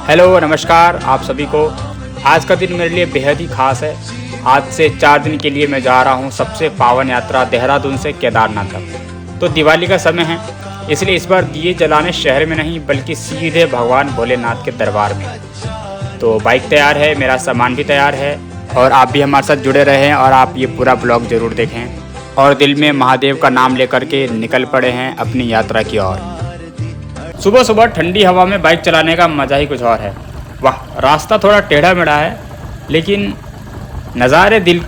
Hello नमस्कार आप सभी को। आज का दिन मेरे लिए बेहद ही खास है। आज से 4 दिन के लिए मैं जा रहा हूँ सबसे पावन यात्रा देहरादून से केदारनाथ तक। तो दिवाली का समय है, इसलिए इस बार दिए जलाने शहर में नहीं बल्कि सीधे भगवान भोलेनाथ के दरबार में। तो बाइक तैयार है, मेरा सामान भी तैयार है और आप भी हमारे साथ जुड़े रहें और आप ये पूरा ब्लॉग ज़रूर देखें और दिल में महादेव का नाम लेकर के निकल पड़े हैं अपनी यात्रा की ओर। सुबह सुबह ठंडी हवा में बाइक चलाने का मज़ा ही कुछ और है। वाह, रास्ता थोड़ा टेढ़ा मेढ़ा है लेकिन नज़ारे दिल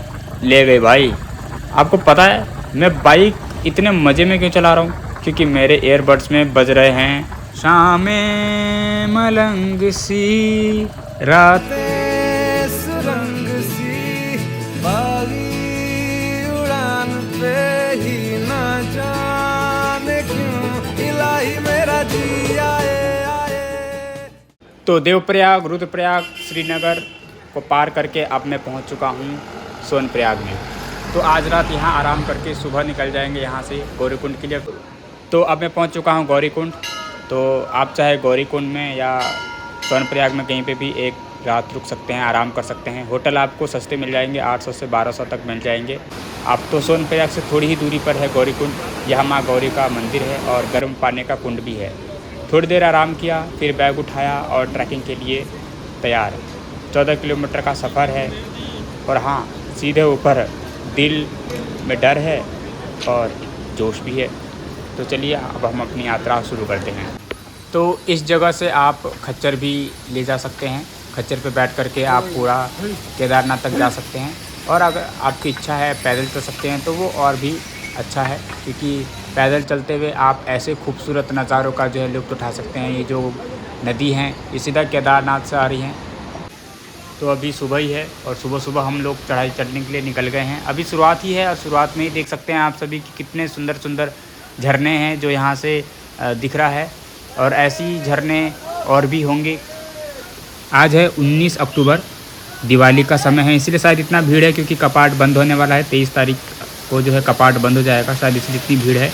ले गए भाई। आपको पता है मैं बाइक इतने मज़े में क्यों चला रहा हूँ? क्योंकि मेरे एयरबड्स में बज रहे हैं शामें मलंग सी रात सुरंग सी बागी उड़ान पे ही ना जाने क्यों इलाही मेरा जी आए। तो देवप्रयाग, रुद्रप्रयाग, श्रीनगर को पार करके अब मैं पहुंच चुका हूं सोनप्रयाग में। तो आज रात यहां आराम करके सुबह निकल जाएंगे यहां से गौरीकुंड के लिए। तो अब मैं पहुंच चुका हूं गौरीकुंड। तो आप चाहे गौरीकुंड में या सोनप्रयाग में कहीं पे भी एक रात रुक सकते हैं, आराम कर सकते हैं। होटल आपको सस्ते मिल जाएंगे, 800 से 1200 तक मिल जाएंगे। आप तो सोनप्रयाग से थोड़ी ही दूरी पर है गौरीकुंड। यहाँ माँ गौरी का मंदिर है और गर्म पानी का कुंड भी है। थोड़ी देर आराम किया, फिर बैग उठाया और ट्रैकिंग के लिए तैयार। 14 किलोमीटर का सफ़र है और हाँ, सीधे ऊपर दिल में डर है और जोश भी है। तो चलिए अब हम अपनी यात्रा शुरू करते हैं। तो इस जगह से आप खच्चर भी ले जा सकते हैं। खच्चर पे बैठ करके आप पूरा केदारनाथ तक जा सकते हैं और अगर आपकी इच्छा है पैदल चल सकते हैं तो वो और भी अच्छा है, क्योंकि पैदल चलते हुए आप ऐसे खूबसूरत नज़ारों का जो है लुत्फ़ उठा सकते हैं। ये जो नदी हैं ये सीधा केदारनाथ से आ रही हैं। तो अभी सुबह ही है और सुबह सुबह हम लोग चढ़ाई चढ़ने के लिए निकल गए हैं। अभी शुरुआत ही है और शुरुआत में ही देख सकते हैं आप सभी कि कितने सुंदर सुंदर झरने हैं जो यहाँ से दिख रहा है और ऐसी झरने और भी होंगे। आज है 19 अक्टूबर, दिवाली का समय है, इसलिए शायद इतना भीड़ है क्योंकि कपाट बंद होने वाला है। 23 तारीख को जो है कपाट बंद हो जाएगा, शायद इसलिए इतनी भीड़ है।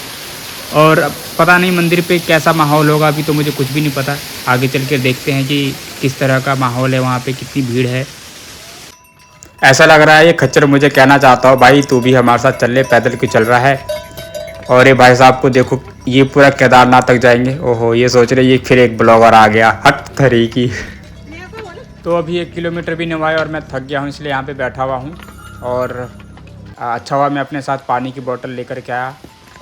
और पता नहीं मंदिर पे कैसा माहौल होगा, अभी तो मुझे कुछ भी नहीं पता। आगे चल के देखते हैं कि किस तरह का माहौल है, वहाँ पे कितनी भीड़ है। ऐसा लग रहा है ये खच्चर मुझे कहना चाहता हो भाई तू भी हमारे साथ चल ले, पैदल क्यों चल रहा है। और ये भाई साहब को देखो, ये पूरा केदारनाथ तक जाएंगे। ओहो, ये सोच रहे ये फिर एक ब्लॉगर आ गया, हट थरी की। तो अभी 1 किलोमीटर भी नहीं हुआ है और मैं थक गया हूँ, इसलिए यहाँ पे बैठा हुआ हूँ। और अच्छा हुआ मैं अपने साथ पानी की बोतल लेकर के आया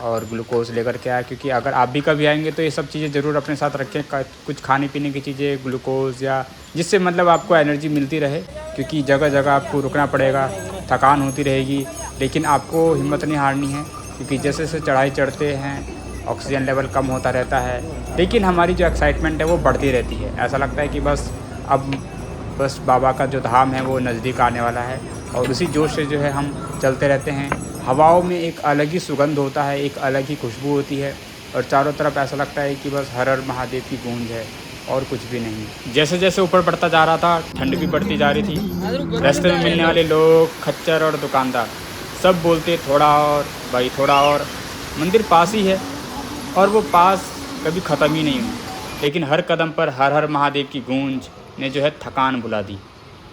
और ग्लूकोज़ लेकर के आया, क्योंकि अगर आप भी कभी आएंगे तो ये सब चीज़ें ज़रूर अपने साथ रखें। कुछ खाने पीने की चीज़ें, ग्लूकोज़, या जिससे मतलब आपको एनर्जी मिलती रहे, क्योंकि जगह जगह आपको रुकना पड़ेगा, थकान होती रहेगी। लेकिन आपको हिम्मत नहीं हारनी है, क्योंकि जैसे जैसे चढ़ाई चढ़ते हैं ऑक्सीजन लेवल कम होता रहता है, लेकिन हमारी जो एक्साइटमेंट है वो बढ़ती रहती है। ऐसा लगता है कि बस बाबा का जो धाम है वो नज़दीक आने वाला है और उसी जोश से जो है हम चलते रहते हैं। हवाओं में एक अलग ही सुगंध होता है, एक अलग ही खुशबू होती है और चारों तरफ ऐसा लगता है कि बस हर हर महादेव की गूंज है और कुछ भी नहीं। जैसे जैसे ऊपर बढ़ता जा रहा था ठंड भी बढ़ती जा रही थी। रास्ते में मिलने वाले लोग, खच्चर और दुकानदार सब बोलते थोड़ा और भाई, थोड़ा और। मंदिर पास ही है और वो पास कभी ख़त्म ही नहीं हुई, लेकिन हर कदम पर हर हर महादेव की गूंज ने जो है थकान भुला दी।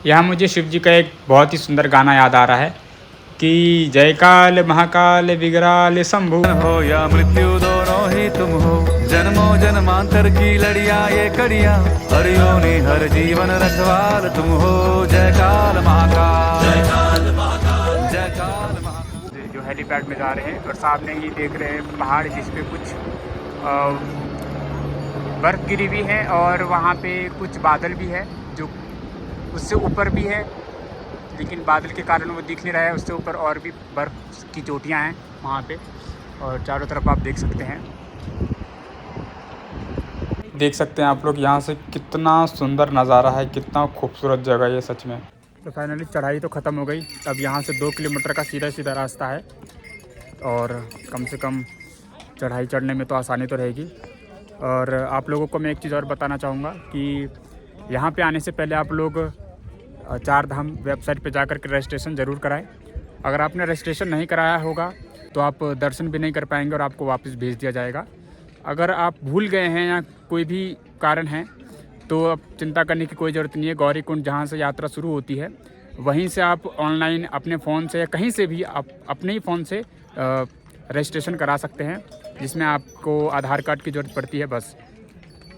यहाँ मुझे शिव जी का एक बहुत ही सुंदर गाना याद आ रहा है कि जय काल महाकाल विग्राल शंभु हो या मृत्यु दोनों ही तुम हो, जन्मों जन्मांतर की लड़िया ये कड़िया, हर योनि हर जीवन रखवाल तुम हो। जय काल महाकाल, जय काल महाकाल, जय काल महाकाल। जो हेलीपैड में जा रहे हैं और सामने ही देख रहे हैं पहाड़ जिस पे कुछ बर्फ़ गिरी हुई है और वहाँ पे कुछ बादल भी है जो उससे ऊपर भी है, लेकिन बादल के कारण वो दिख नहीं रहा है। उससे ऊपर और भी बर्फ़ की चोटियाँ हैं वहाँ पे और चारों तरफ आप देख सकते हैं। देख सकते हैं आप लोग यहाँ से कितना सुंदर नज़ारा है, कितना खूबसूरत जगह है ये सच में। तो फाइनली चढ़ाई तो ख़त्म हो गई। अब यहाँ से 2 किलोमीटर का सीधा सीधा रास्ता है और कम से कम चढ़ाई चढ़ने में तो आसानी तो रहेगी। और आप लोगों को मैं एक चीज़ और बताना चाहूँगा कि यहाँ पे आने से पहले आप लोग 4 धाम वेबसाइट पे जाकर के रजिस्ट्रेशन ज़रूर कराएं। अगर आपने रजिस्ट्रेशन नहीं कराया होगा तो आप दर्शन भी नहीं कर पाएंगे और आपको वापस भेज दिया जाएगा। अगर आप भूल गए हैं या कोई भी कारण है तो अब चिंता करने की कोई ज़रूरत नहीं है। गौरीकुंड जहाँ से यात्रा शुरू होती है वहीं से आप ऑनलाइन अपने फ़ोन से या कहीं से भी आप अपने ही फ़ोन से रजिस्ट्रेशन करा सकते हैं, जिसमें आपको आधार कार्ड की ज़रूरत पड़ती है बस।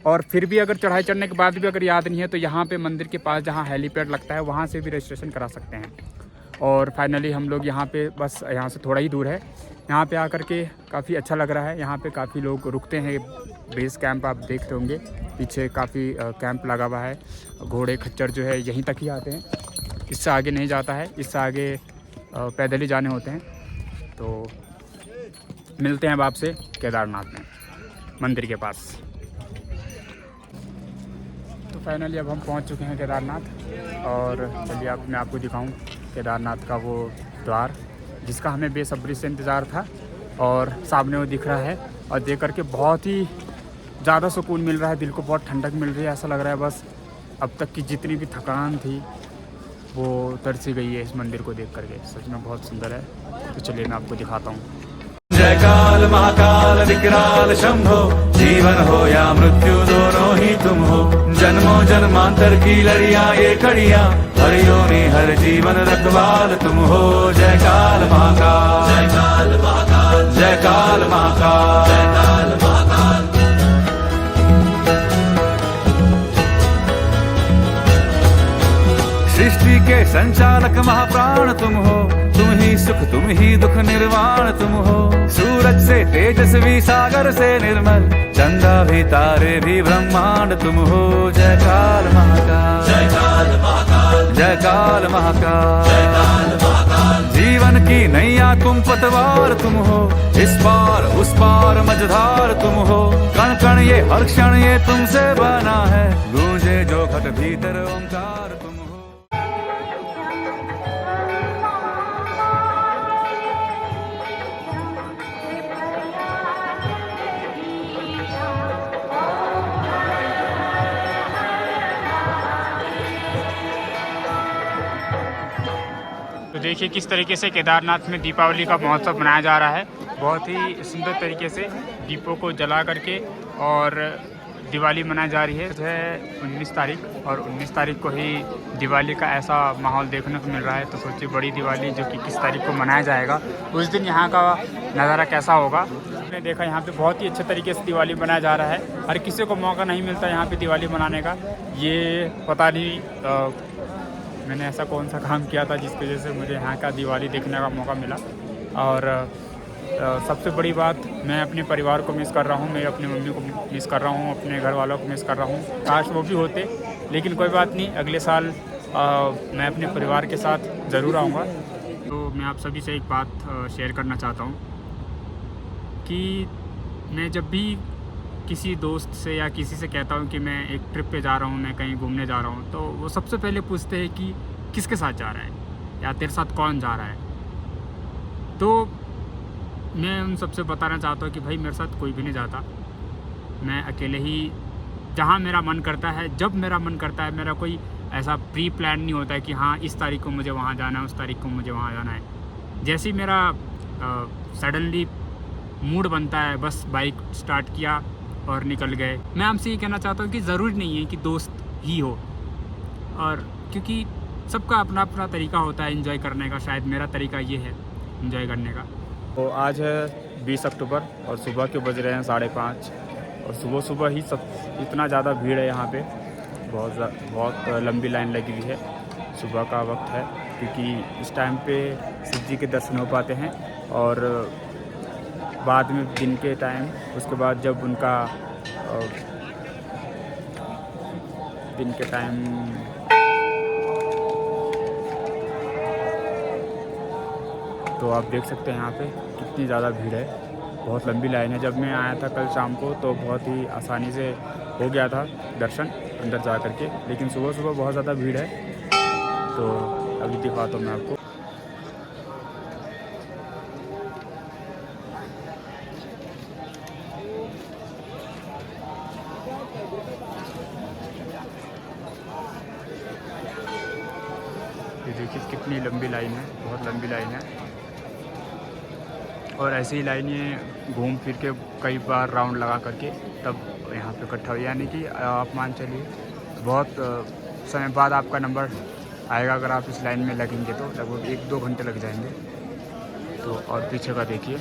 और फिर भी अगर चढ़ाई चढ़ने के बाद भी अगर याद नहीं है तो यहाँ पे मंदिर के पास जहाँ हेलीपैड लगता है वहाँ से भी रजिस्ट्रेशन करा सकते हैं। और फाइनली हम लोग यहाँ पे बस यहाँ से थोड़ा ही दूर है, यहाँ पे आकर के काफ़ी अच्छा लग रहा है। यहाँ पे काफ़ी लोग रुकते हैं। बेस कैंप आप देखते होंगे पीछे काफ़ी कैंप लगा हुआ है। घोड़े खच्चर जो है यहीं तक ही आते हैं, इससे आगे नहीं जाता है, इससे आगे पैदल ही जाने होते हैं। तो मिलते हैं अब आपसे केदारनाथ में मंदिर के पास। तो फाइनली अब हम पहुंच चुके हैं केदारनाथ, और चलिए मैं आपको दिखाऊं केदारनाथ का वो द्वार जिसका हमें बेसब्री से इंतज़ार था, और सामने वो दिख रहा है। और देख करके बहुत ही ज़्यादा सुकून मिल रहा है, दिल को बहुत ठंडक मिल रही है। ऐसा लग रहा है बस अब तक की जितनी भी थकान थी वो उतर सी गई है इस मंदिर को देख करके। सच में बहुत सुंदर है। तो चलिए मैं आपको दिखाता हूँ। जय काल महाकाल विकराल शंभो, जीवन हो या मृत्यु दोनों ही तुम हो। जन्मों जन्मांतर की लड़ियां ये कड़ियां, हर योनि हर जीवन रखवाल तुम हो। जय काल महाकाल, जय काल महाकाल, जय काल महाकाल, जय काल महाकाल। सृष्टि के संचालक महाप्राण तुम हो, तुम ही सुख तुम ही दुख निर्वाण तुम हो। सूरज से तेजस्वी सागर से निर्मल, चंदा भी तारे भी ब्रह्मांड तुम हो। जय काल महाकाल, जय काल महाकाल, जय काल महाकाल, जय काल महाकाल। जीवन की नैया तुम पतवार तुम हो, इस पार उस पार मझधार तुम हो। कण कण ये हर क्षण ये तुमसे बना है, गूंजे जो घट भीतर ओंकार तुम हो। तो देखिए किस तरीके से केदारनाथ में दीपावली का महोत्सव मनाया जा रहा है। बहुत ही सुंदर तरीके से दीपों को जला करके और दिवाली मनाई जा रही है। जो है 19 तारीख, और 19 तारीख को ही दिवाली का ऐसा माहौल देखने को मिल रहा है। तो सोचिए बड़ी दिवाली जो कि किस तारीख को मनाया जाएगा, उस दिन यहाँ का नज़ारा कैसा होगा। मैंने देखा यहाँ पे बहुत ही अच्छे तरीके से दिवाली मनाया जा रहा है। हर किसी को मौका नहीं मिलता यहाँ पे दिवाली मनाने का। ये पता नहीं मैंने ऐसा कौन सा काम किया था जिसकी वजह से मुझे यहाँ का दिवाली देखने का मौका मिला। और सबसे बड़ी बात, मैं अपने परिवार को मिस कर रहा हूँ, मैं अपनी मम्मी को मिस कर रहा हूँ, अपने घर वालों को मिस कर रहा हूँ। काश वो भी होते, लेकिन कोई बात नहीं, अगले साल मैं अपने परिवार के साथ ज़रूर आऊँगा। तो मैं आप सभी से एक बात शेयर करना चाहता हूँ कि मैं जब भी किसी दोस्त से या किसी से कहता हूँ कि मैं एक ट्रिप पे जा रहा हूँ, मैं कहीं घूमने जा रहा हूँ, तो वो सबसे पहले पूछते हैं कि किसके साथ जा रहा है या तेरे साथ कौन जा रहा है। तो मैं उन सबसे बताना चाहता हूँ कि भाई मेरे साथ कोई भी नहीं जाता। मैं अकेले ही जहाँ मेरा मन करता है, जब मेरा मन करता है, मेरा कोई ऐसा प्री प्लान नहीं होता है कि हाँ इस तारीख को मुझे वहाँ जाना है, उस तारीख को मुझे वहाँ जाना है। जैसे ही मेरा सडनली मूड बनता है, बस बाइक स्टार्ट किया और निकल गए। मैं आपसे ये कहना चाहता हूँ कि ज़रूरी नहीं है कि दोस्त ही हो, और क्योंकि सबका अपना अपना तरीका होता है एंजॉय करने का। शायद मेरा तरीका ये है एंजॉय करने का। तो आज है 20 अक्टूबर और सुबह के बज रहे हैं 5:30, और सुबह सुबह ही सब इतना ज़्यादा भीड़ है यहाँ पे। बहुत लंबी लाइन लगी हुई है। सुबह का वक्त है क्योंकि इस टाइम पे शिव जी के दर्शन हो पाते हैं, और बाद में दिन के टाइम, उसके बाद जब उनका दिन के टाइम तो आप देख सकते हैं यहाँ पे कितनी ज़्यादा भीड़ है। बहुत लंबी लाइन है। जब मैं आया था कल शाम को तो बहुत ही आसानी से हो गया था दर्शन अंदर जा कर के, लेकिन सुबह सुबह बहुत ज़्यादा भीड़ है। तो अभी दिखाता हूँ मैं आपको। ये देखिए कितनी लंबी लाइन है, बहुत लंबी लाइन है। और ऐसी ही लाइन ये घूम फिर के कई बार राउंड लगा करके तब यहाँ पे इकट्ठा हुई, यानी कि आप मान चलिए बहुत समय बाद आपका नंबर आएगा। अगर आप इस लाइन में लगेंगे तो लगभग 1-2 घंटे लग जाएंगे। तो और पीछे का देखिए,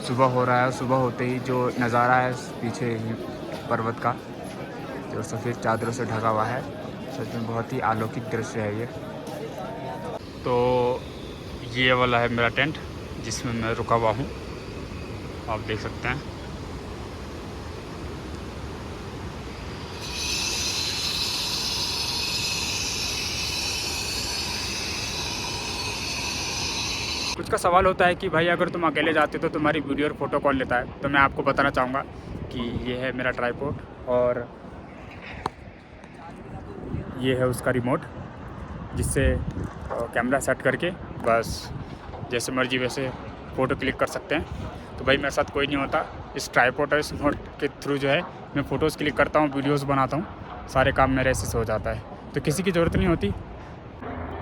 सुबह हो रहा है। सुबह होते ही जो नज़ारा है पीछे ही पर्वत का, जो सफ़ेद चादरों से ढका हुआ है, सच में बहुत ही अलौकिक दृश्य है ये। तो ये वाला है मेरा टेंट जिसमें मैं रुका हुआ हूँ, आप देख सकते हैं। कुछ का सवाल होता है कि भाई अगर तुम अकेले जाते तो तुम्हारी वीडियो और फोटो कौन लेता है। तो मैं आपको बताना चाहूँगा कि ये है मेरा ट्राइपॉड और ये है उसका रिमोट, जिससे कैमरा सेट करके बस जैसे मर्जी वैसे फ़ोटो क्लिक कर सकते हैं। तो भाई मेरे साथ कोई नहीं होता, इस ट्राइपॉड और इस रिमोट के थ्रू जो है मैं फ़ोटोज़ क्लिक करता हूँ, वीडियोज़ बनाता हूँ, सारे काम मेरे ऐसे से हो जाता है। तो किसी की ज़रूरत नहीं होती।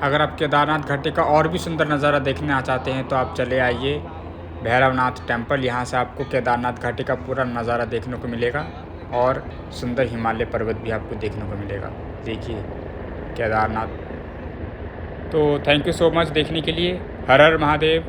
अगर आप केदारनाथ घाटी का और भी सुंदर नज़ारा देखना चाहते हैं तो आप चले आइए भैरवनाथ टेम्पल। यहाँ से आपको केदारनाथ घाटी का पूरा नज़ारा देखने को मिलेगा और सुंदर हिमालय पर्वत भी आपको देखने को मिलेगा। देखिए केदारनाथ। तो थैंक यू सो मच देखने के लिए। हर हर महादेव।